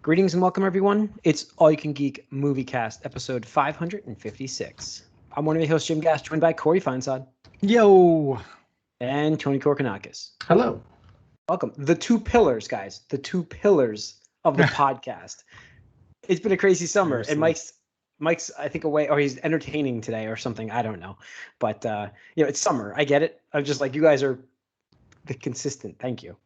Greetings and welcome, everyone. It's All You Can Geek Moviecast, episode 556. I'm one of your hosts, Jim Gass, joined by Corey Feinsod. Yo! And Tony Korkanakis. Hello. Welcome. The two pillars, guys. The two pillars of the podcast. It's been a crazy summer, and Mike's, I think, away, or he's entertaining today or something. I don't know. But, it's summer. I get it. I'm just like, you guys are the consistent. Thank you.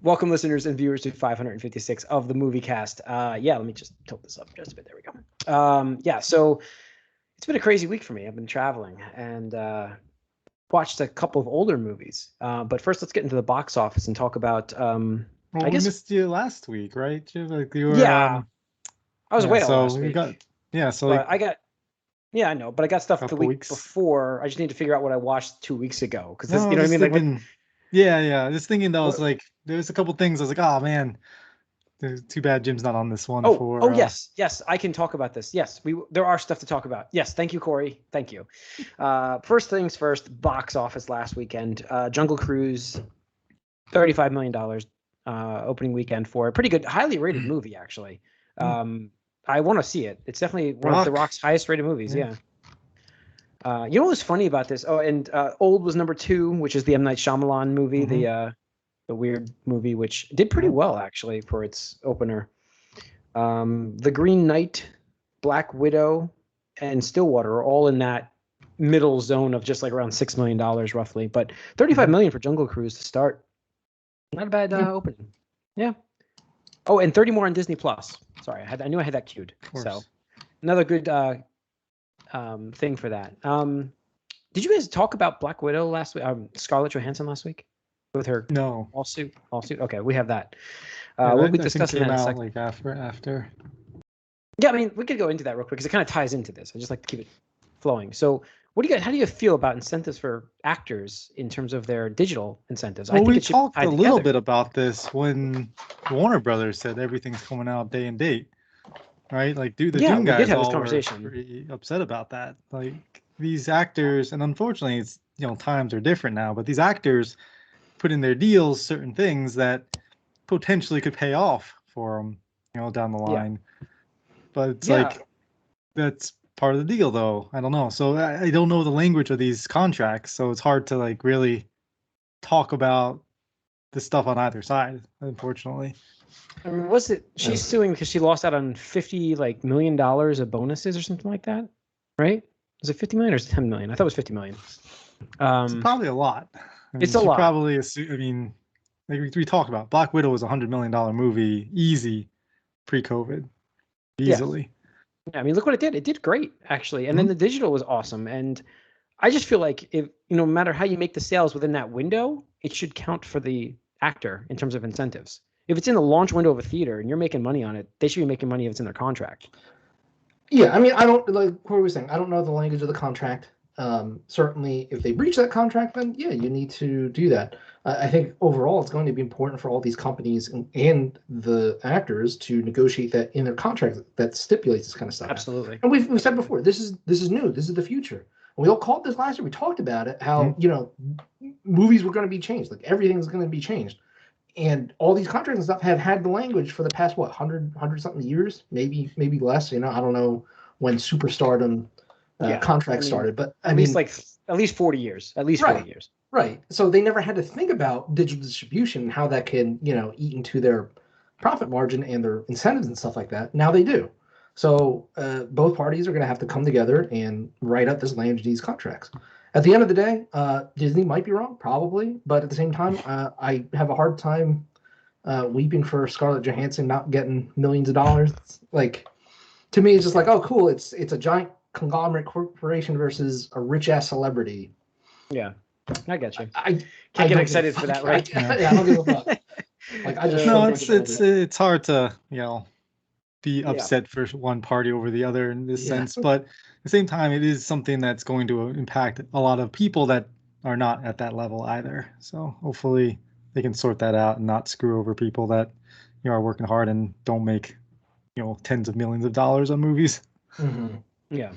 Welcome, listeners and viewers, to 556 of the Moviecast. Let me just tilt this up just a bit. There we go. So it's been a crazy week for me. I've been traveling and watched a couple of older movies. But first, let's get into the box office and talk about. I guess we missed you last week, right, Jim? Like you were, I was away last week. I know, but I got stuff the week before. I just need to figure out what I watched 2 weeks ago because you know what I mean. Thinking, just thinking that was like there's a couple things I was like, oh man, too bad Jim's not on this one. Yes, I can talk about this. Yes, there are stuff to talk about. Yes, thank you, Corey. Thank you. First things first, box office last weekend. Jungle Cruise, $35 million opening weekend for a pretty good, highly rated movie actually. I want to see it. It's definitely one of The Rock's highest rated movies. Yeah. You know what was funny about this? Oh, and Old was number 2, which is the M. Night Shyamalan movie, the weird movie, which did pretty well actually for its opener. The Green Knight, Black Widow, and Stillwater are all in that middle zone of just like around $6 million roughly, but $35 million for Jungle Cruise to start. Not a bad opening. Yeah. Oh, and 30 more on Disney Plus. Sorry, I knew I had that queued. So another good thing for that. Did you guys talk about Black Widow last week? Scarlett Johansson last week with her lawsuit. Okay, we have that. We'll be discussing that in a second. Like after. Yeah, I mean, we could go into that real quick because it kind of ties into this. I just like to keep it flowing. So, how do you feel about incentives for actors in terms of their digital incentives? Well, we talked a little bit about this when Warner Brothers said everything's coming out day and date. Right, like the Dune guys all were pretty upset about that. Like these actors, and unfortunately, it's times are different now. But these actors put in their deals certain things that potentially could pay off for them, down the line. But it's like that's part of the deal, though. I don't know. So I don't know the language of these contracts, so it's hard to like really talk about the stuff on either side, unfortunately. I mean, she's suing because she lost out on $50 million of bonuses or something like that, right? Was it 50 million or 10 million? I thought it was 50 million. It's probably a lot. It's a lot. Probably like we talked about, Black Widow was a $100 million movie, easy, pre-COVID, easily. Yeah, I mean, look what it did. It did great, actually. And then the digital was awesome. And I just feel like if no matter how you make the sales within that window, it should count for the actor in terms of incentives. If it's in the launch window of a theater and you're making money on it, they should be making money if it's in their contract. Yeah, I mean, I don't, like Corey was saying, I don't know the language of the contract. Certainly, if they breach that contract, then yeah, you need to do that. I think overall, it's going to be important for all these companies and the actors to negotiate that in their contract that stipulates this kind of stuff. Absolutely. And we've said before, this is new. This is the future. And we all called this last year. We talked about it, how movies were going to be changed, like everything's going to be changed. And all these contracts and stuff have had the language for the past 100 something years, maybe less. I don't know when superstardom contracts started, but at least 40 years. At least 40 years. Right. So they never had to think about digital distribution and how that can eat into their profit margin and their incentives and stuff like that. Now they do. So both parties are going to have to come together and write up this language of these contracts. At the end of the day, Disney might be wrong, probably, but at the same time, I have a hard time weeping for Scarlett Johansson not getting millions of dollars. Like, to me, it's just like, oh, cool, it's a giant conglomerate corporation versus a rich-ass celebrity. Yeah, I get you. I can't get excited for that, right? I don't give a fuck. Like, I just it's hard to be upset for one party over the other in this sense, but at the same time, it is something that's going to impact a lot of people that are not at that level either. So hopefully they can sort that out and not screw over people that are working hard and don't make tens of millions of dollars on movies. Mm-hmm. Yeah,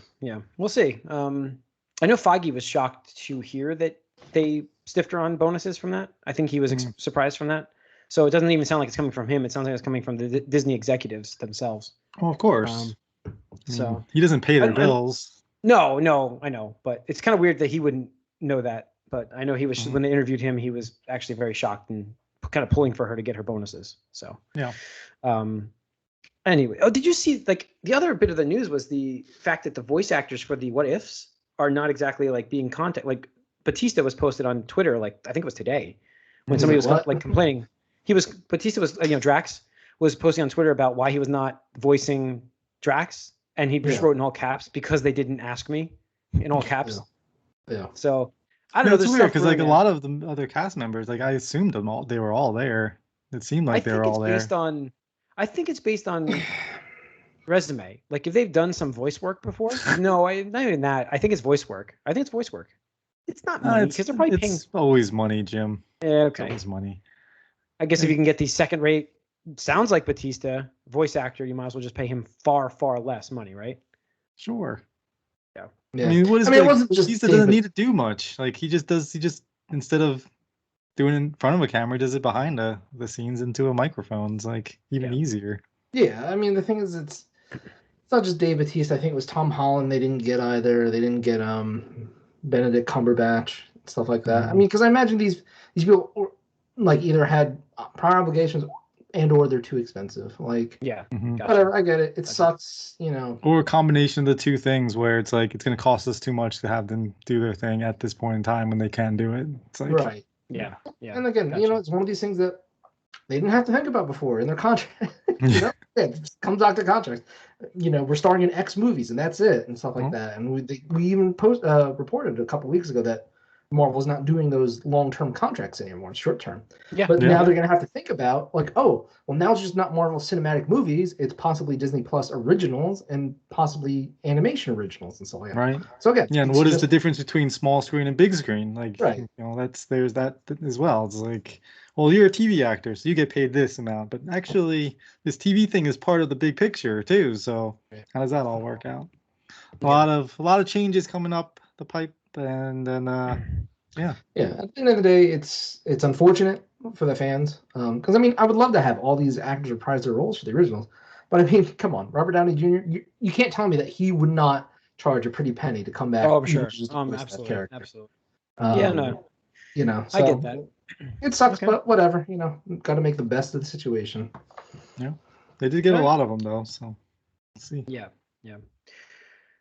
we'll see. I know Feige was shocked to hear that they stiffed her on bonuses from that. I think he was surprised from that. So it doesn't even sound like it's coming from him. It sounds like it's coming from the Disney executives themselves. Well, of course. So he doesn't pay their bills. No, I know, but it's kind of weird that he wouldn't know that. But I know he was when they interviewed him, he was actually very shocked and kind of pulling for her to get her bonuses. So yeah. Anyway, did you see like the other bit of the news was the fact that the voice actors for the What Ifs are not exactly like being contact. Like Batista was posted on Twitter, like I think it was today, when somebody was like complaining. Batista was Drax was posting on Twitter about why he was not voicing Drax, and he just wrote in all caps because they didn't ask me in all caps. Yeah. So I don't know. It's weird because like a lot of the other cast members, like I assumed they were all there. It seemed like they were all there. I think it's based on resume. Like if they've done some voice work before. No, not even that. I think it's voice work. It's not money because they're probably paying. It's always money, Jim. Yeah, okay. It's always money. I guess if you can get these second-rate, sounds like Batista voice actor, you might as well just pay him far, far less money, right? Sure. Yeah. I mean, it wasn't just Batista doesn't need to do much. Like he just instead of doing it in front of a camera, does it behind the scenes into a microphone. It's like even easier. Yeah, I mean the thing is it's not just Dave Bautista. I think it was Tom Holland they didn't get either. They didn't get Benedict Cumberbatch, stuff like that. I mean, because I imagine these people like either had prior obligations or they're too expensive. Like whatever, I get it. It sucks, Or a combination of the two things where it's like it's going to cost us too much to have them do their thing at this point in time when they can do it. It's like right. Yeah. And again, it's one of these things that they didn't have to think about before in their contract. It comes out to contract. We're starring in X movies and that's it and stuff like that. And we even reported a couple weeks ago that Marvel's not doing those long-term contracts anymore. It's short-term. Yeah. But now they're going to have to think about like, now it's just not Marvel cinematic movies. It's possibly Disney Plus originals and possibly animation originals and stuff like that. Right. So again, and what is the difference between small screen and big screen? Like, right. There's that as well. It's like, well, you're a TV actor, so you get paid this amount, but actually this TV thing is part of the big picture too. So how does that all work out? A lot of changes coming up the pipe, and then at the end of the day, it's unfortunate for the fans because I would love to have all these actors reprise their roles for the originals, but I mean, come on, Robert Downey Jr. You can't tell me that he would not charge a pretty penny to come back. Oh, sure. Absolutely. So I get that. It sucks, but whatever. Got to make the best of the situation. Yeah, they did get a lot of them though, so let's see. Yeah.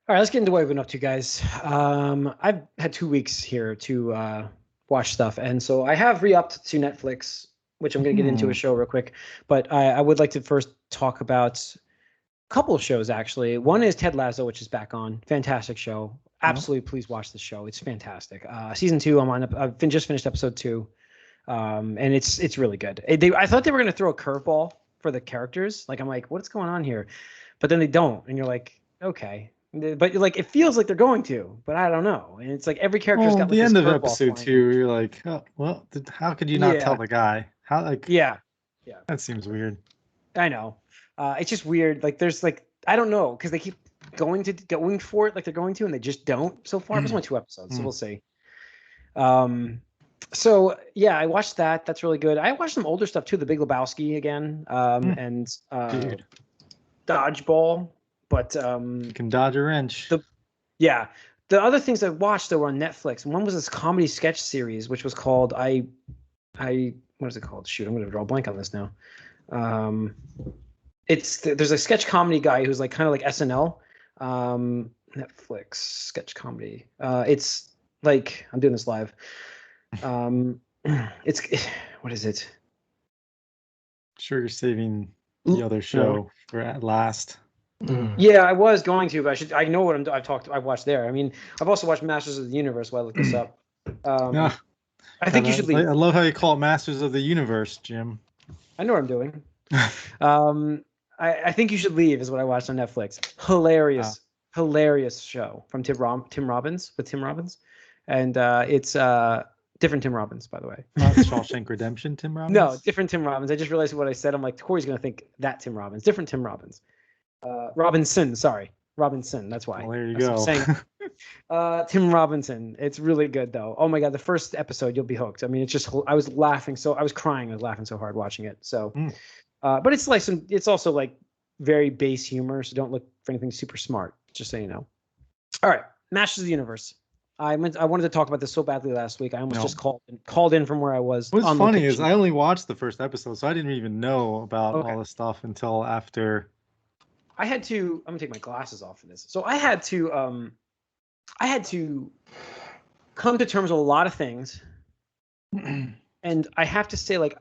All right, let's get into what we've been up to, guys. I've had 2 weeks here to watch stuff, and so I have re-upped to Netflix, which I'm going to get into a show real quick. But I would like to first talk about a couple of shows, actually. One is Ted Lasso, which is back on. Fantastic show. Absolutely, please watch the show. It's fantastic. Season 2, I'm on. I've just finished episode 2, and it's really good. I thought they were going to throw a curveball for the characters. Like I'm like, what's going on here? But then they don't, and you're like, okay. But like it feels like they're going to, but I don't know. And it's like every character's got like the end of episode 2. You're like, how could you not tell the guy? How that seems weird. I know. It's just weird. Like there's like I don't know because they keep going for it like they're going to, and they just don't. So far, there's only 2 episodes, so we'll see. So yeah, I watched that. That's really good. I watched some older stuff too. The Big Lebowski again, and Dodgeball. But you can dodge a wrench. The other things I watched that were on Netflix. One was this comedy sketch series, which was called what is it called? Shoot, I'm going to draw a blank on this now. There's a sketch comedy guy who's like kind of like SNL. Netflix sketch comedy. It's like I'm doing this live. It's what is it? Sure, you're saving the other show for at last. Yeah, I was going to, but I know what I've watched there. I mean, I've also watched Masters of the Universe while I look this up. I think you should leave. I love how you call it Masters of the Universe, Jim. I know what I'm doing. I think you should leave is what I watched on Netflix. Hilarious show from Tim Robbins, and it's different Tim Robbins, by the way. Not Shawshank Redemption Tim Robbins? No, different Tim Robbins. I just realized what I said. I'm like, Corey's going to think that Tim Robbins. Different Tim Robbins. Robinson, that's why. Well, there you go. Tim Robinson. It's really good though. Oh my god, the first episode you'll be hooked. I mean, it's just I was laughing I was crying. I was laughing so hard watching it. So, but it's like it's also like very base humor. So don't look for anything super smart. Just so you know. All right, Masters of the Universe. I wanted to talk about this so badly last week. I almost just called in from where I was. What's funny is I only watched the first episode, so I didn't even know about all this stuff until after. I had to. I'm gonna take my glasses off for this. So I had to come to terms with a lot of things, and I have to say, like,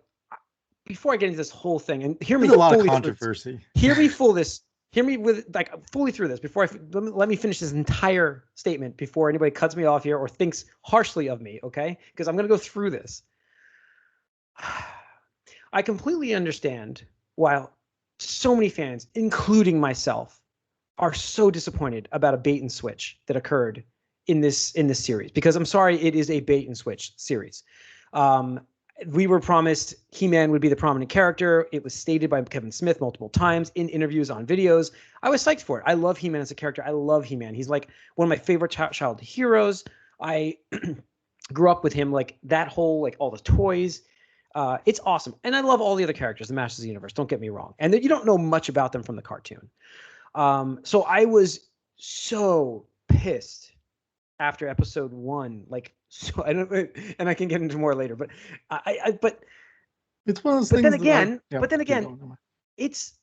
before I get into this whole thing, and hear me. There's a lot of controversy. Hear me with like fully through this before let me finish this entire statement before anybody cuts me off here or thinks harshly of me, okay? Because I'm going to go through this. I completely understand why so many fans, including myself, are so disappointed about a bait and switch that occurred in this series. Because I'm sorry, it is a bait and switch series. We were promised He-Man would be the prominent character. It was stated by Kevin Smith multiple times in interviews, on videos. I was psyched for it. I love He-Man as a character. I love He-Man. He's like one of my favorite childhood heroes. I grew up with him, like that whole, like all the toys. It's awesome. And I love all the other characters, the Masters of the Universe. Don't get me wrong. And you don't know much about them from the cartoon. So I was so pissed after episode 1, like, so I don't, and I can get into more later, but but it's one of those things. But then again, it's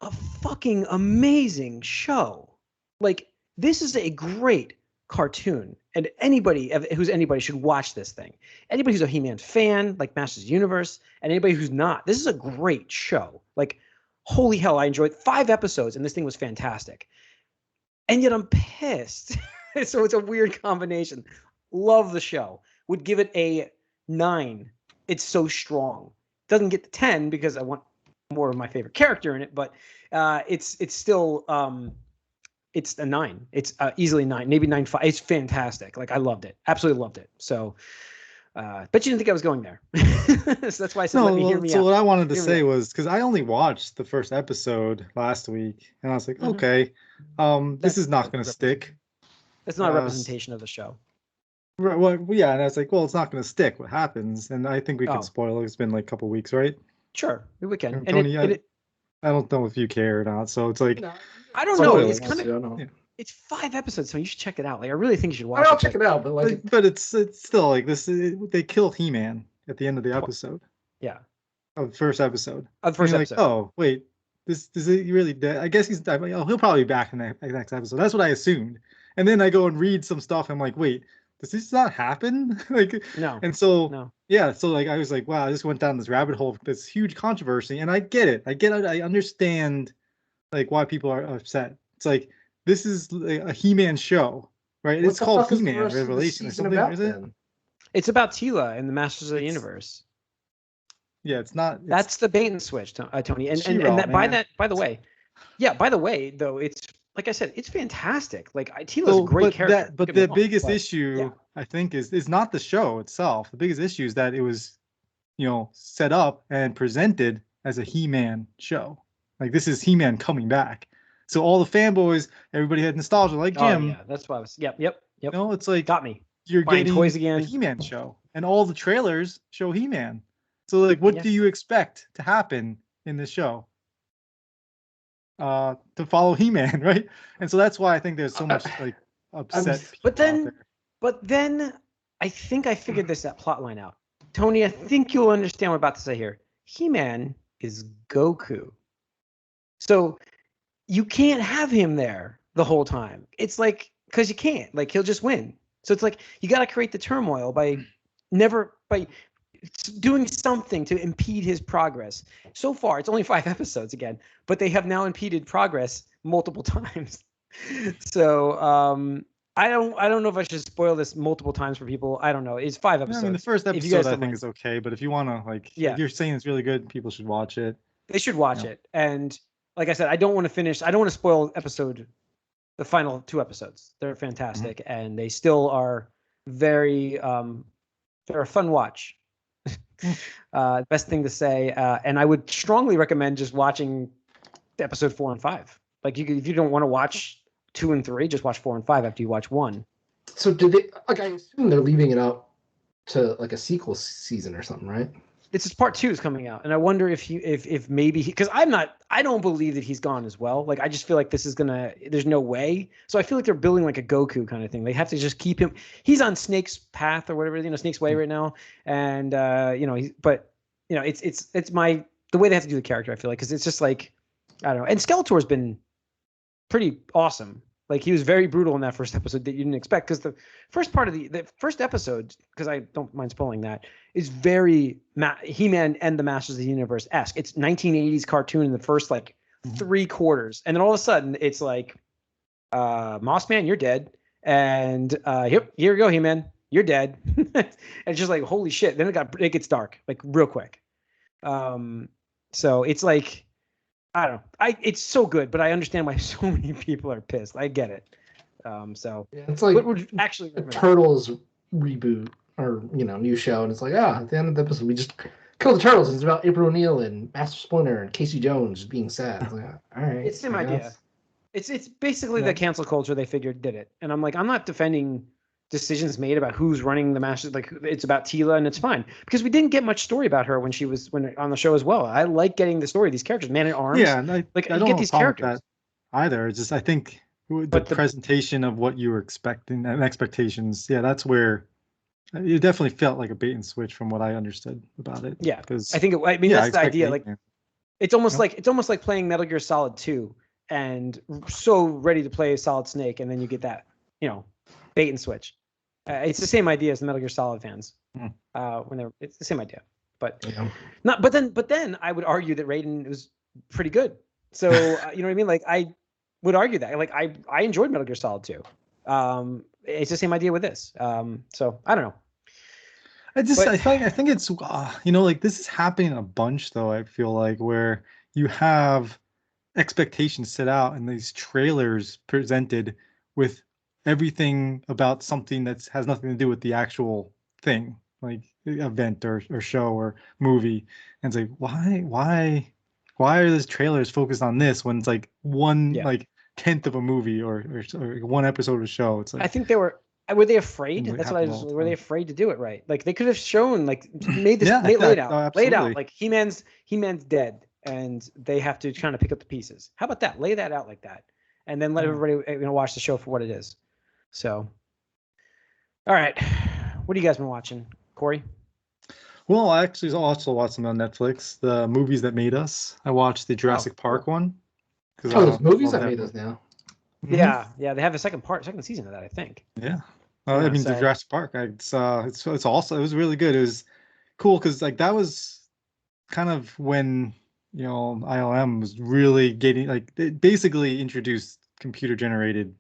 a fucking amazing show. Like, this is a great cartoon, and anybody should watch this thing. Anybody who's a He-Man fan, like Masters of the Universe, and anybody who's not, this is a great show. Like, holy hell, I enjoyed 5 episodes, and this thing was fantastic. And yet I'm pissed. So it's a weird combination. Love the show. Would give it a 9. It's so strong. Doesn't get to 10 because I want more of my favorite character in it, but it's still it's a 9. It's easily 9, maybe 9.5. It's fantastic. Like, I loved it. Absolutely loved it. So but you didn't think I was going there. So that's why I said let me hear me out. So what I wanted to say was, because I only watched the first episode last week, and I was like, okay, this is not going to stick. It's not a representation of the show. Right. Well, yeah, and I was like, well, it's not going to stick. What happens? And I think we can spoil it. It's been like a couple weeks, right? Sure, we can. And Tony, I don't know if you care or not. So it's like, I don't know. It's kind of. It's 5 episodes, so you should check it out. Like, I really think you should watch it. I'll check it out, but like, but it's still like this. They kill He-Man at the end of the episode. Yeah. Of the first episode. Of the first episode. Like, oh wait, is he really dead? I guess he's. He'll probably be back in the next episode. That's what I assumed. And then I go and read some stuff. I'm like, wait, does this not happen? Like, no. And so, no. Yeah, so like, I was like, wow, I just went down this rabbit hole, this huge controversy, and I get it. I understand, like, why people are upset. It's like, this is a He-Man show, right? It's called He-Man Revelation or something, is it? It's about Tila and the Masters of the Universe. Yeah, it's not. That's the bait and switch, Tony. And that, by the way, though, it's, like I said, it's fantastic. Like, Tila's a great character. But the biggest issue, I think, is not the show itself. The biggest issue is that it was, set up and presented as a He-Man show. Like, this is He-Man coming back. So all the fanboys, everybody had nostalgia, like Jim. Oh, yeah, that's why I was. Yep. It's like, got me. You're buying getting toys again. a He-Man show, and all the trailers show He-Man. So, like, what do you expect to happen in this show? To follow He-Man, right? And so that's why I think there's so much like upset. But then I think I figured that plot line out. Tony, I think you'll understand what I'm about to say here. He-Man is Goku. So you can't have him there the whole time. It's like, because you can't. Like, he'll just win. So it's like, you got to create the turmoil by doing something to impede his progress. So far, it's only 5 episodes again, but they have now impeded progress multiple times. So I don't know if I should spoil this multiple times for people. I don't know. It's 5 episodes. I mean, the first episode I think is okay, but if you want to, like, if you're saying it's really good, people should watch it. They should watch it. And like I said, I don't want to spoil the final 2 episodes. They're fantastic, and they still are very they're a fun watch. Best thing to say, and I would strongly recommend just watching episode 4 and 5. Like, if you don't want to watch 2 and 3. Just watch 4 and 5 after you watch 1. So did they? Like, I assume they're leaving it up to like a sequel season or something, right? It's just part 2 is coming out, and I wonder if maybe because I don't believe that he's gone as well. Like I just feel like this is gonna. There's no way. So I feel like they're building like a Goku kind of thing. They have to just keep him. He's on Snake's path or whatever, Snake's way right now, and it's the way they have to do the character. I feel like because it's just like I don't know. And Skeletor's been pretty awesome. Like he was very brutal in that first episode that you didn't expect because the first part of the first episode, because I don't mind spoiling that, is very He-Man and the Masters of the Universe-esque. It's 1980s cartoon in the first like 3 quarters, and then all of a sudden it's like, Moss Man, you're dead, and here you go, He-Man, you're dead. And it's just like holy shit. Then it gets dark like real quick. So it's like. I don't know. It's so good, but I understand why so many people are pissed. I get it. So yeah, it's like actually a Turtles reboot or new show, and it's like at the end of the episode we just kill the Turtles, and it's about April O'Neil and Master Splinter and Casey Jones being sad. It's like, all right, it's the same idea. It's basically the cancel culture they figured did it, and I'm like I'm not defending decisions made about who's running the Masters. Like it's about Tila, and it's fine because we didn't get much story about her when on the show as well. I like getting the story of these characters, Man at Arms. Yeah, and I don't get these characters either. It's just I think the presentation of what you were expecting and expectations. Yeah, that's where it definitely felt like a bait and switch from what I understood about it. Yeah, because I think that's the idea. Like it's almost like playing Metal Gear Solid 2 and so ready to play a Solid Snake, and then you get that bait and switch. It's the same idea as the Metal Gear Solid fans. It's the same idea, but not. But then I would argue that Raiden was pretty good. So you know what I mean? Like I would argue that. Like I enjoyed Metal Gear Solid 2. It's the same idea with this. So I don't know. I think it's like this is happening a bunch though. I feel like where you have expectations set out and these trailers presented with everything about something that has nothing to do with the actual thing, like event or show or movie. And it's like, why are these trailers focused on this when it's like like 10th of a movie or 1 episode of a show? It's like I think were they afraid? That's what were they afraid to do it right? Like they could have shown made this laid out like He-Man's dead and they have to kind of pick up the pieces. How about that? Lay that out like that, and then let everybody watch the show for what it is. So, all right, what have you guys been watching, Corey? Well, I actually also watched some on Netflix. The Movies That Made Us. I watched the Jurassic Park one. There's Movies That Made Us now. Mm-hmm. Yeah, they have a second season of that, I think. Yeah. I mean, the Jurassic Park. It's also it was really good. It was cool because that was kind of when ILM was really getting it basically introduced computer generated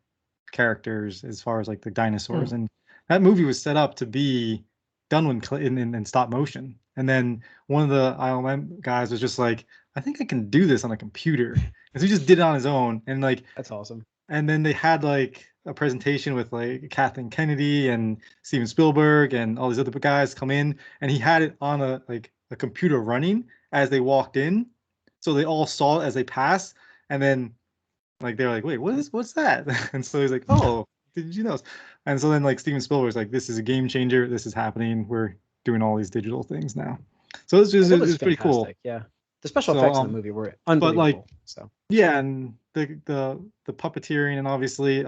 characters as far as the dinosaurs, and that movie was set up to be done in stop motion. And then one of the ILM guys was just like, I think I can do this on a computer, and so he just did it on his own. And that's awesome. And then they had a presentation with Kathleen Kennedy and Steven Spielberg and all these other guys come in, and he had it on a computer running as they walked in, so they all saw it as they passed. And then they're like, wait, what's that? And so he's like, oh, did you know? And so then Steven Spielberg's like, this is a game changer. This is happening. We're doing all these digital things now. So it's pretty cool. Yeah, the special effects in the movie were unbelievable. And the puppeteering and obviously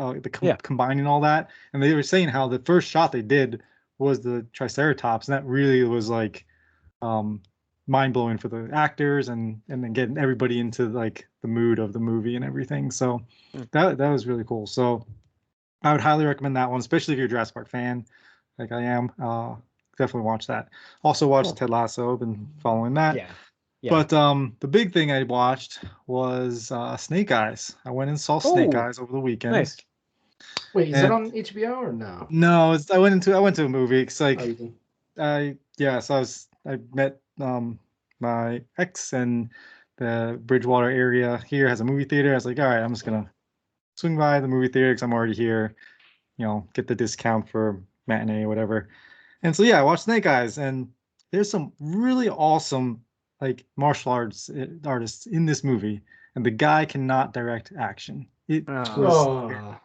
combining all that. And they were saying how the first shot they did was the Triceratops, and that really was mind blowing for the actors and then getting everybody into the mood of the movie and everything. So that was really cool. So I would highly recommend that one, especially if you're a Jurassic Park fan, like I am. Definitely watch that. Also watched Ted Lasso. Been following that. Yeah. But the big thing I watched was Snake Eyes. I went and saw Snake Eyes over the weekend. Nice. Wait, is it on HBO or no? No, I went to a movie. It's so I met my ex, and the Bridgewater area here has a movie theater. I was like, all right, I'm just gonna swing by the movie theater because I'm already here, get the discount for matinee or whatever. And so I watched Snake Eyes, and there's some really awesome martial arts artists in this movie, and the guy cannot direct action. It was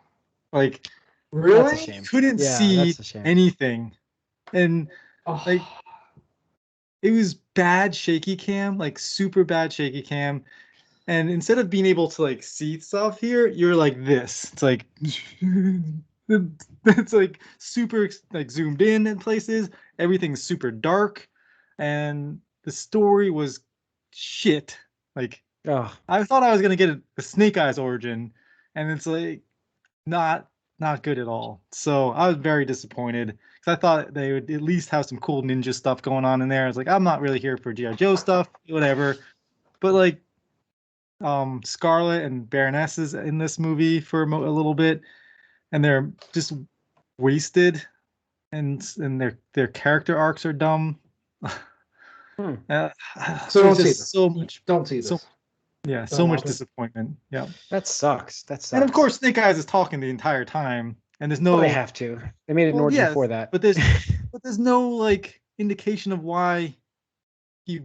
like really that's a shame. Couldn't see anything, and like it was bad shaky cam, like super bad shaky cam. And instead of being able to like see stuff here, you're like this. It's like it's like super like zoomed in places. Everything's super dark, and the story was shit. Like I thought I was gonna get a Snake Eyes origin, and it's like not good at all. So I was very disappointed because I thought they would at least have some cool ninja stuff going on in there. I was like, I'm not really here for G.I. Joe stuff, whatever. But like Scarlet and Baroness is in this movie for a little bit, and they're just wasted, and their character arcs are dumb. So don't see this. Don't see this. Yeah, so much disappointment. Yeah, that sucks. That sucks. And of course, Snake Eyes is talking the entire time, and there's no. Well, they have to. They made an origin for that. But there's no like indication of why he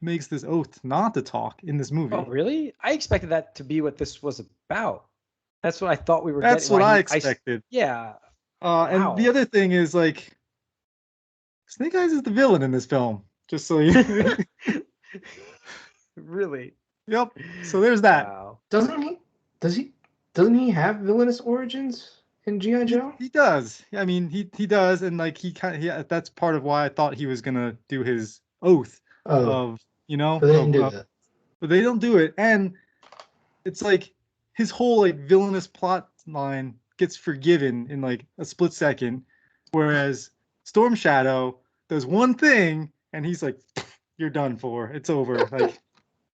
makes this oath not to talk in this movie. Oh, really? I expected that to be what this was about. That's what I thought we were. That's what I expected. Yeah. And the other thing is like, Snake Eyes is the villain in this film. Just so you. Really. Yep. So there's that. Wow. Doesn't he have villainous origins in G.I. Joe? He does. I mean, he does, and like that's part of why I thought he was gonna do his oath of. But they didn't do that. But they don't do it, and it's like his whole like villainous plot line gets forgiven in like a split second, whereas Storm Shadow does one thing, and he's like, "You're done for. It's over." Like,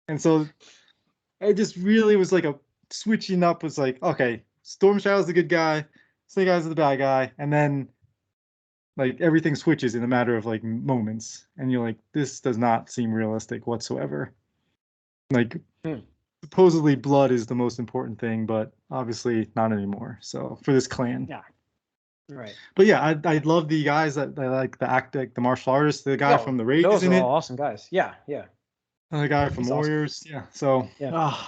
and so it just really was like a switching up. Was like, okay, Storm Shadow's the good guy, Snake Eyes is the bad guy, and then like everything switches in a matter of like moments, and you're like, this does not seem realistic whatsoever. Like supposedly blood is the most important thing, but obviously not anymore. So for this clan, yeah, right. But yeah, I love the guys that like the martial artists. The guy from the Raid those is in are it. All awesome guys. Yeah. And the guy from Warriors. Awesome. Yeah. So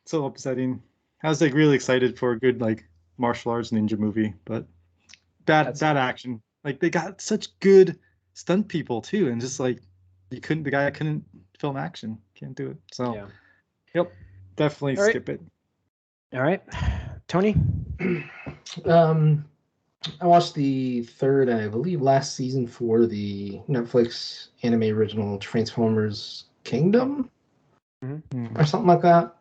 so upsetting. I was like really excited for a good like martial arts ninja movie, but bad action. Like they got such good stunt people too, and just like the guy couldn't film action, can't do it. So yep, definitely skip it. All right, Tony. I watched the third and I believe last season for the Netflix anime original Transformers Kingdom or something like that,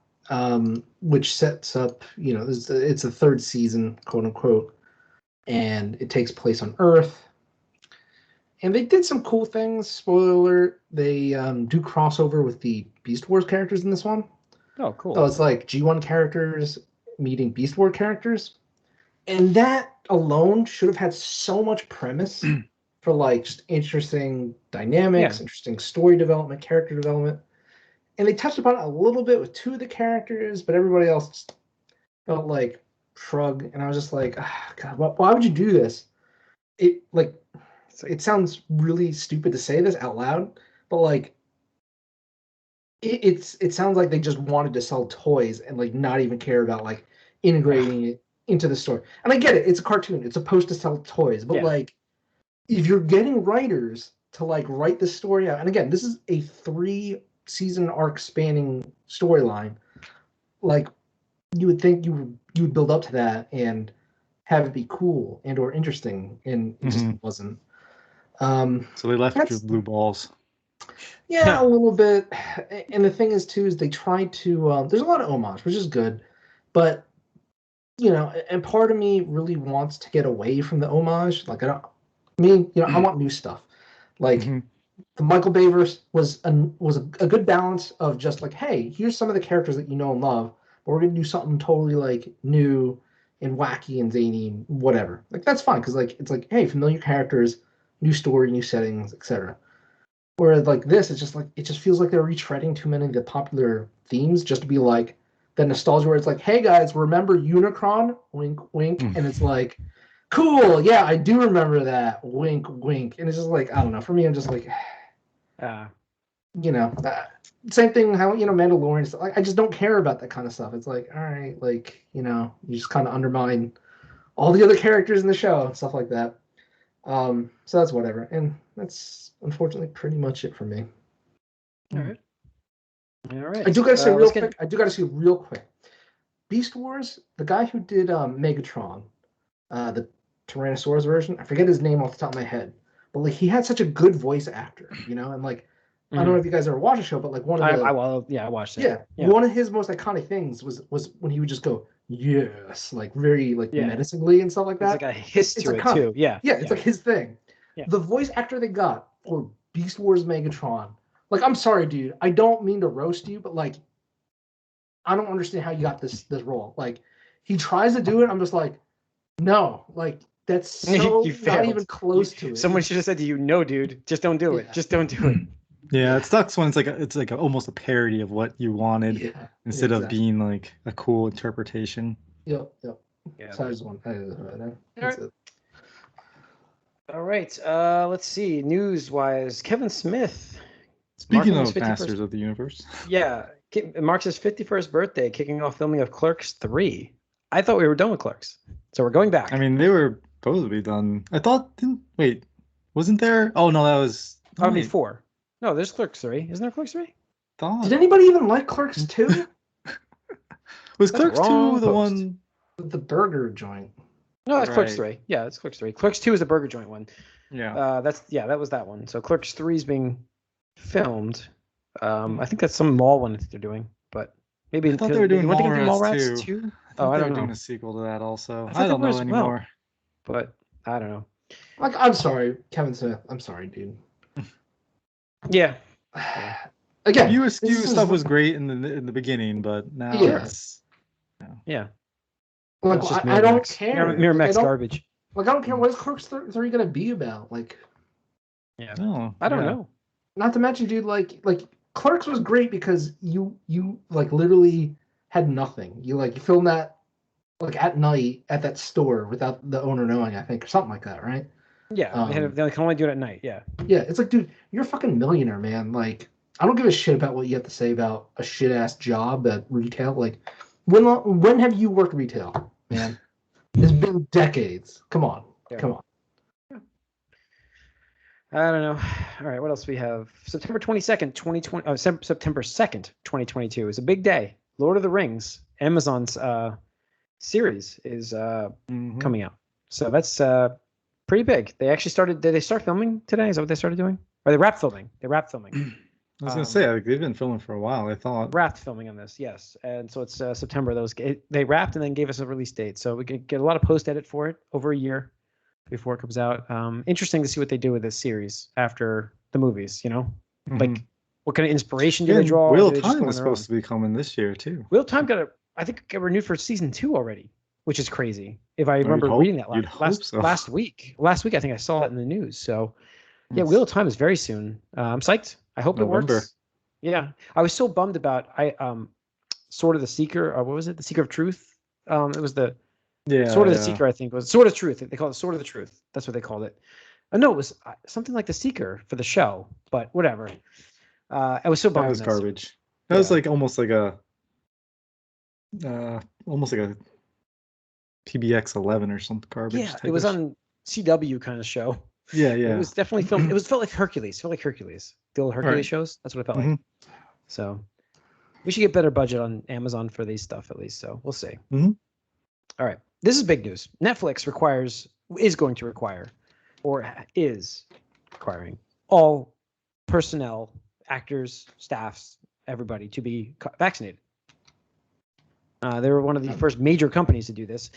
which sets up, it's a third season, quote unquote. And it takes place on Earth. And they did some cool things. Spoiler alert, they do crossover with the Beast Wars characters in this one. Oh, cool. So it's like G1 characters meeting Beast Wars characters. And that alone should have had so much premise for like just interesting dynamics, interesting story development, character development. And they touched upon it a little bit with two of the characters, but everybody else just felt like shrug, and I was just like, God, why would you do this? It sounds really stupid to say this out loud, but like it sounds like they just wanted to sell toys and like not even care about like integrating it into the story. And I get it, it's a cartoon, it's supposed to sell toys, but like if you're getting writers to like write this story out, and again, this is a 3-season arc spanning storyline, like you would think you would build up to that and have it be cool and or interesting, and it just wasn't. So they left you blue balls. Yeah, a little bit. And the thing is too is they tried to. There's a lot of homage, which is good, but and part of me really wants to get away from the homage. Like I want new stuff. Like the Michael Bay verse was a good balance of just like, hey, here's some of the characters that you know and love. But we're gonna do something totally like new and wacky and zany and whatever. Like that's fine because like it's like, hey, familiar characters, new story, new settings, etc. Whereas like this, it's just like it just feels like they're retreading too many of the popular themes just to be like the nostalgia where it's like, hey guys, remember Unicron? Wink, wink, and it's like, cool, yeah, I do remember that. Wink, wink, and it's just like I don't know. For me, I'm just like, Same thing. How Mandalorian. Like, I just don't care about that kind of stuff. It's like, all right, like you just kind of undermine all the other characters in the show and stuff like that. So that's whatever, and that's unfortunately pretty much it for me. All right. I do gotta say real quick. Beast Wars, the guy who did Megatron, the Tyrannosaurus version, I forget his name off the top of my head, but like he had such a good voice actor, and like I don't know if you guys ever watched the show, but like one of the I watched it. Yeah, one of his most iconic things was when he would just go yes, like very like menacingly and stuff like that. It's like a hiss to it too. Yeah, it's like his thing. Yeah. The voice actor they got for Beast Wars Megatron. Like, I'm sorry, dude. I don't mean to roast you, but like, I don't understand how you got this role. Like, he tries to do it. I'm just like, no, like that's so not even close to it. Someone should have said to you, no, dude, just don't do it. Just don't do it. Yeah, it sucks when it's like almost a parody of what you wanted instead of being like a cool interpretation. Yep. Yeah. So I just want that's it. All right. Let's see. News-wise, Kevin Smith. Speaking of Masters of the Universe. Yeah. It marks his 51st birthday, kicking off filming of Clerks 3. I thought we were done with Clerks. So we're going back. I mean, they were supposed to be done. I thought, wait, wasn't there? Oh, no, that was... 4. No, there's Clerks 3. Isn't there Clerks 3? Did anybody even like Clerks 2? Was Clerks 2 the one... with the burger joint? No, that's Clerks 3. Yeah, it's Clerks 3. Clerks 2 is the burger joint one. Yeah. That was that one. So Clerks 3 is being filmed. I think that's some mall one that they're doing, but maybe I thought they were doing Mallrats too. I don't know. Doing a sequel to that also. I don't know anymore. But I don't know. Like, I'm sorry, Kevin Smith. I'm sorry, dude. Yeah. Again, View Askew stuff was great in the beginning, but now it's yeah. Like, I don't care. Miramax garbage. Like, I don't care. What is Clerks 3 gonna be about? Like, I don't know. Not to mention, dude, like Clerks was great because you like literally had nothing. You filmed that like at night at that store without the owner knowing, I think, or something like that, right? Yeah, they can only do it at night. Yeah. Yeah, it's like, dude, you're a fucking millionaire, man. Like, I don't give a shit about what you have to say about a shit ass job at retail. Like, when have you worked retail, man? It's been decades. Come on. I don't know. All right, what else do we have? September 22nd, 2020. Oh, September 2nd, 2022 is a big day. Lord of the Rings, Amazon's series is coming out. So that's pretty big. They actually started. Did they start filming today? Is that what they started doing? Or they wrapped filming? They wrapped filming. I was gonna say they've been filming for a while. I thought wrapped filming on this, yes. And so it's September. They wrapped and then gave us a release date. So we could get a lot of post edit for it over a year before it comes out. Interesting to see what they do with this series after the movies, like what kind of inspiration do they draw? Wheel of Time was supposed to be coming this year too. Wheel of Time got renewed for season 2 already, which is crazy. If I remember reading that last week. Last week I think I saw it in the news. So yeah, Wheel of Time is very soon. I'm psyched. I hope it works. Yeah, I was so bummed about Sword of the Seeker, or what was it? The Seeker of Truth. It was the Sword of the Seeker, I think. It was Sword of Truth. They called it Sword of the Truth. That's what they called it. No, it was something like the Seeker for the show, but whatever. I was so bummed. That was garbage. That was like almost like a PBX 11 or something garbage. Yeah, it was on CW kind of show. Yeah. It was definitely filmed. It felt like Hercules. The old Hercules shows. That's what it felt like. So we should get better budget on Amazon for these stuff at least. So we'll see. All right. This is big news. Netflix is going to require requiring all personnel, actors, staffs, everybody to be vaccinated. They were one of the first major companies to do this.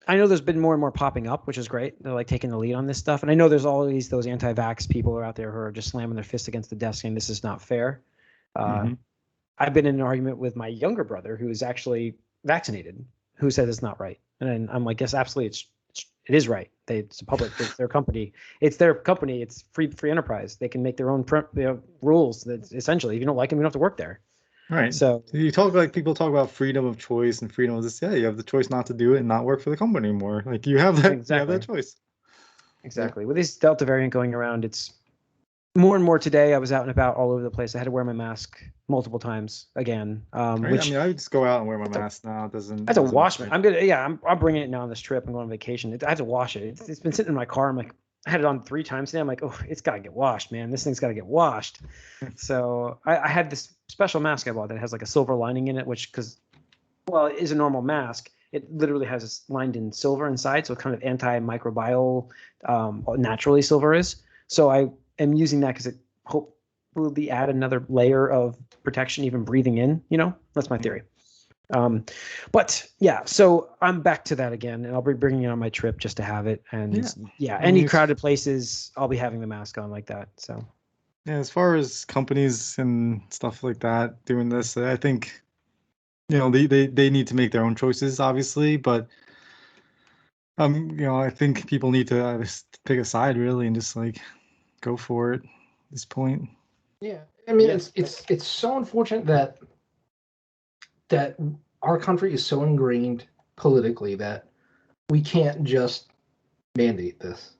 I know there's been more and more popping up, which is great. They're like taking the lead on this stuff. And I know there's always those anti-vax people are out there who are just slamming their fists against the desk saying this is not fair. I've been in an argument with my younger brother who is actually vaccinated, who says it's not right. And I'm like, yes, absolutely. It is right. It's it's their company. It's their company. It's free enterprise. They can make their own rules. That essentially, if you don't like them, you don't have to work there. Right. So people talk about freedom of choice and freedom of this. Yeah, you have the choice not to do it and not work for the company anymore. Like you have that. Exactly. You have that choice. Exactly. With this Delta variant going around, it's more and more today, I was out and about all over the place. I had to wear my mask multiple times again. Which I would just go out and wear my mask now. It doesn't. I have to wash it. I'm bringing it now on this trip. I'm going on vacation. I have to wash it. It's been sitting in my car. I'm like, I had it on 3 times today. I'm like, oh, it's got to get washed, man. This thing's got to get washed. So I had this special mask I bought that has like a silver lining in it, which it is a normal mask. It literally has this lined in silver inside, so kind of antimicrobial, naturally silver is. So I am using that because it hopefully add another layer of protection, even breathing in. That's my theory. But yeah, so I'm back to that again, and I'll be bringing it on my trip just to have it. And any crowded places, I'll be having the mask on like that. So yeah, as far as companies and stuff like that doing this, I think they need to make their own choices, obviously, but I think people need to just pick a side really and just like go for it at this point. Yeah, I mean, it's so unfortunate that our country is so ingrained politically that we can't just mandate this.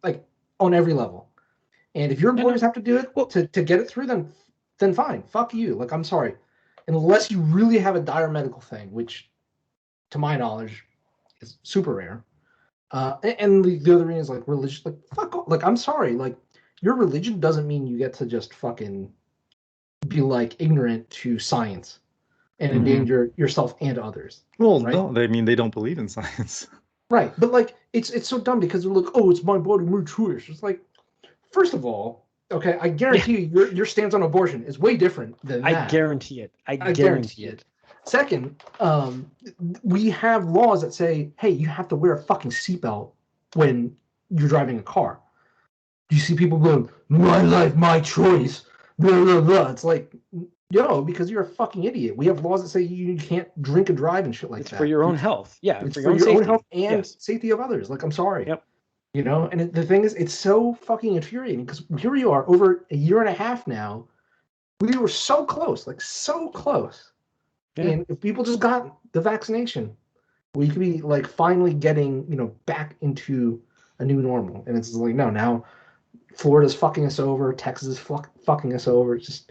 Like on every level. And if your employers have to do it to get it through, then fine, fuck you. Like, I'm sorry, unless you really have a dire medical thing, which, to my knowledge, is super rare. And the other reason is like religious. Like, fuck off. Like, I'm sorry. Like, your religion doesn't mean you get to just fucking be like ignorant to science and endanger yourself and others. Well, right? No, they don't believe in science. Right, but like it's so dumb because they're like, oh, it's my body, my choice. It's like, first of all, okay, I guarantee you your stance on abortion is way different than that. I guarantee it. I guarantee it. Second, we have laws that say, hey, you have to wear a fucking seatbelt when you're driving a car. You see people going, my life, my choice, blah, blah, blah. It's like, because you're a fucking idiot. We have laws that say you can't drink and drive and shit like that. It's for your own health. Yeah, it's for your own health and safety of others. Like, I'm sorry. Yep. And the thing is, it's so fucking infuriating because here we are over a year and a half now. We were so close, like so close. Yeah. And if people just got the vaccination, we could be like finally getting, back into a new normal. And it's like, no, now Florida's fucking us over. Texas is fucking us over. It's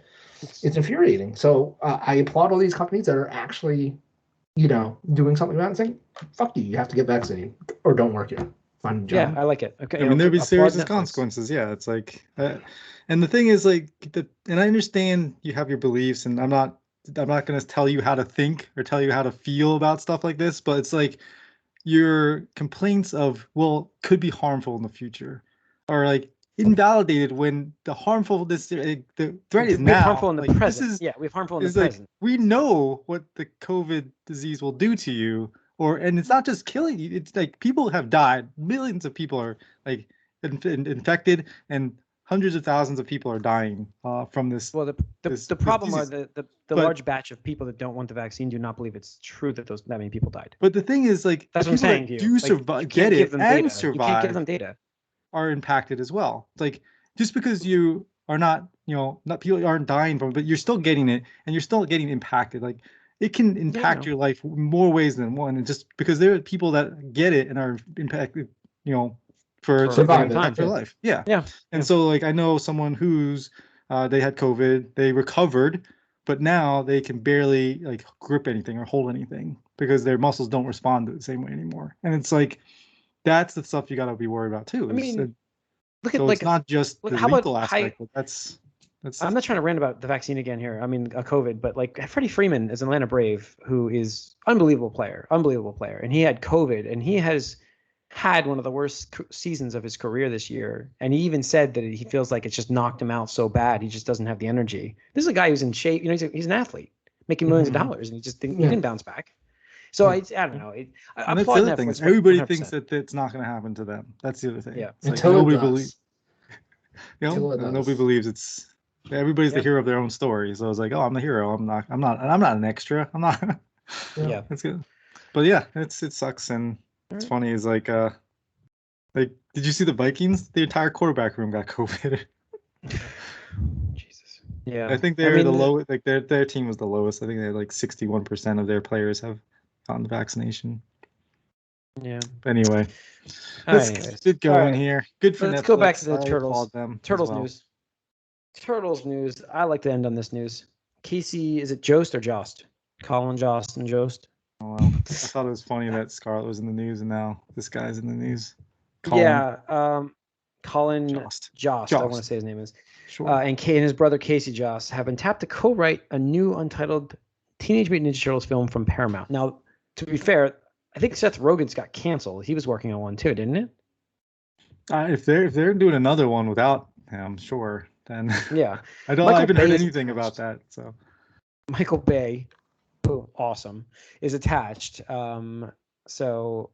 infuriating. So I applaud all these companies that are actually, doing something about it and saying, fuck you, you have to get vaccinated or don't work here. Find a job. Yeah, I like it. Okay. I mean, there'd be serious consequences. Yeah, it's like, and the thing is like, and I understand you have your beliefs, and I'm not going to tell you how to think or tell you how to feel about stuff like this, but it's like your complaints of, could be harmful in the future are like invalidated when the threat is now. Harmful in the present. We have harmful in the present. We know what the COVID disease will do to you, and it's not just killing you. It's like people have died. Millions of people are like infected, and hundreds of thousands of people are dying from this. Well, the problem are the large batch of people that don't want the vaccine do not believe it's true that that many people died. But the thing is, like, that's what I'm saying to you. Do survive, get it, and survive. You can't give them data. Are impacted as well. It's like, just because you are not people aren't dying from it, but you're still getting it, and you're still getting impacted. Like, it can impact your life more ways than one, and just because there are people that get it and are impacted, for life. Yeah. And so, like, I know someone who's they had COVID, they recovered, but now they can barely like grip anything or hold anything because their muscles don't respond the same way anymore. And it's like, that's the stuff you got to be worried about too. I mean, look at it's not just the legal aspect, but that's. I'm not trying to rant about the vaccine again here. I mean, COVID, but like Freddie Freeman is an Atlanta Brave who is unbelievable player, and he had COVID, and he has had one of the worst seasons of his career this year. And he even said that he feels like it's just knocked him out so bad. He just doesn't have the energy. This is a guy who's in shape. He's an athlete making millions of dollars, and he just didn't bounce back. So I don't know. That's the other thing. Everybody 100%. Thinks that it's not going to happen to them. That's the other thing. Yeah. It's like nobody believes. Nobody believes it's. Everybody's the hero of their own story. So I was like, oh, I'm the hero. I'm not an extra. I'm not. Yeah. That's good. But yeah, it sucks, and it's funny. Is like did you see the Vikings? The entire quarterback room got COVID. Jesus. Yeah. I think they're the lowest. Like their team was the lowest. I think they had like 61% of their players have gotten the vaccination. Yeah. Anyway. Let's get going here. Good for Let's Netflix. go back to the Turtles. Turtles news. Turtles news. I like to end on this news. Casey, is it Jost or Jost? Colin, Jost, and Jost. Oh, well, I thought it was funny that Scarlett was in the news and now this guy's in the news. Colin. Yeah, Colin Jost. I want to say his name is. Sure. And his brother Casey Jost have been tapped to co-write a new untitled Teenage Mutant Ninja Turtles film from Paramount. Now, to be fair, I think Seth Rogen's got canceled. He was working on one too, didn't it? If they're doing another one without him, sure. Then yeah, I haven't heard anything about that. So Michael Bay, awesome, is attached. So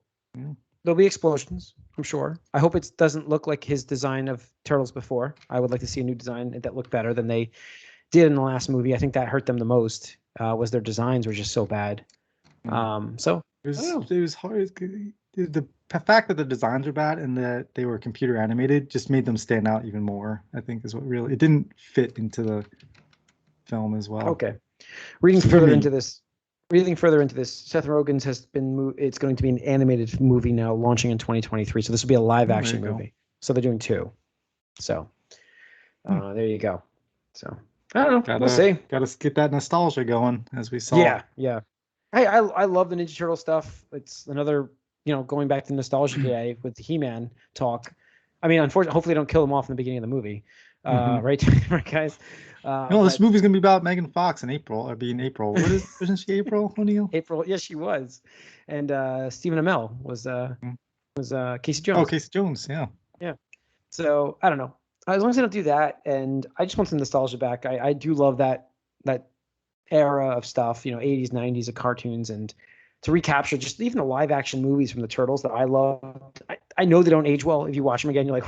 there'll be explosions, I'm sure. I hope it doesn't look like his design of Turtles before. I would like to see a new design that looked better than they did in the last movie. I think that hurt them the most. Was their designs were just so bad. So it was hard. The fact that the designs were bad and that they were computer animated just made them stand out even more. I think is what really it didn't fit into the film as well. Okay, reading further into this, Seth Rogen's has been. It's going to be an animated movie now, launching in 2023. So this will be a live action movie. So they're doing 2. So there you go. So I don't know. We'll see. Got to get that nostalgia going, as we saw. Yeah. Hey, I love the Ninja Turtle stuff. It's another, going back to nostalgia today with the He-Man talk. I mean, unfortunately, hopefully they don't kill him off in the beginning of the movie. Right, guys? This movie's going to be about Megan Fox in April, or being April. Wasn't she April, O'Neill? April, yes, she was. And Stephen Amell was Casey Jones. Oh, Casey Jones, yeah. Yeah. So, I don't know. As long as they don't do that, and I just want some nostalgia back. I do love that era of stuff, 80s, 90s of cartoons, and to recapture just even the live action movies from the Turtles that I love. I know they don't age well. If you watch them again, you're like,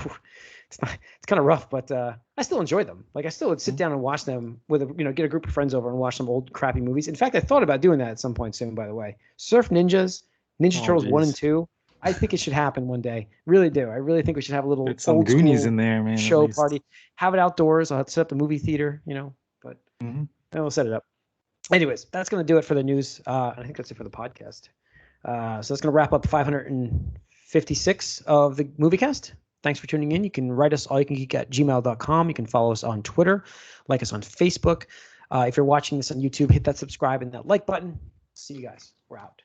it's kind of rough, but I still enjoy them. Like I still would sit down and watch them with get a group of friends over and watch some old crappy movies. In fact, I thought about doing that at some point soon, by the way. Surf Ninjas, Ninja Turtles 1 and 2. I think it should happen one day. Really do. I really think we should have a little some old Goonies in there, man. Show party. Have it outdoors. I'll have to set up the movie theater, but then we'll set it up. Anyways, that's going to do it for the news. I think that's it for the podcast. So that's going to wrap up 556 of the Moviecast. Thanks for tuning in. You can write us allyoucangeek@gmail.com. You can follow us on Twitter, like us on Facebook. If you're watching this on YouTube, hit that subscribe and that like button. See you guys. We're out.